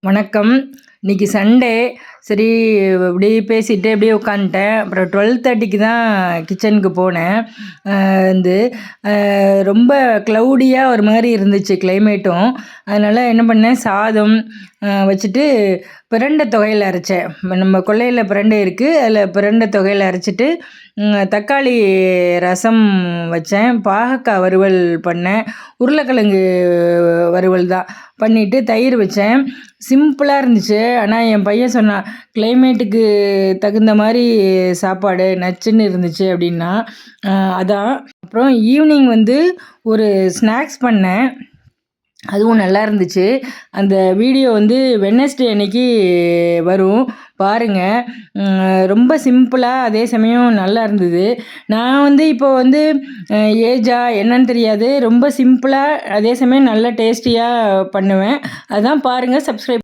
வணக்கம். இன்னைக்கு சண்டே. சரி, இப்படியே பேசிட்டு அப்படியே உட்காந்துட்டேன். அப்புறம் 12:30க்கு தான் கிச்சனுக்கு போனேன். வந்து ரொம்ப க்ளவுடியாக ஒரு மாதிரி இருந்துச்சு கிளைமேட்டும். அதனால் என்ன பண்ணேன், சாதம் வச்சுட்டு பிரண்டை தொகையில் அரைச்சேன். நம்ம கொல்லையில் பிரண்டை இருக்குது, அதில் பிரண்டை தொகையில் அரைச்சிட்டு தக்காளி ரசம் வச்சேன், பாகக்காய் வறுவல் பண்ணேன், உருளைக்கிழங்கு வறுவல் தான் பண்ணிவிட்டு தயிர் வச்சேன். சிம்பிளாக இருந்துச்சு. ஆனால் என் பையன் சொன்னான், கிளைமேட்டுக்கு தகுந்த மாதிரி சாப்பாடு நச்சுன்னு இருந்துச்சு அப்படின்னா. அதான். அப்புறம் ஈவினிங் ஒரு ஸ்நாக்ஸ் பண்ணேன், அதுவும் நல்லா இருந்துச்சு. அந்த வீடியோ வெட்னஸ்டே அன்னைக்கு வரும், பாருங்கள். ரொம்ப சிம்பிளாக அதே சமயம் நல்லா இருந்தது. நான் இப்போ ஏஜா என்னன்னு தெரியாது, ரொம்ப சிம்பிளாக அதே சமயம் நல்லா டேஸ்டியாக பண்ணுவேன். அதான் பாருங்கள், சப்ஸ்கிரைப்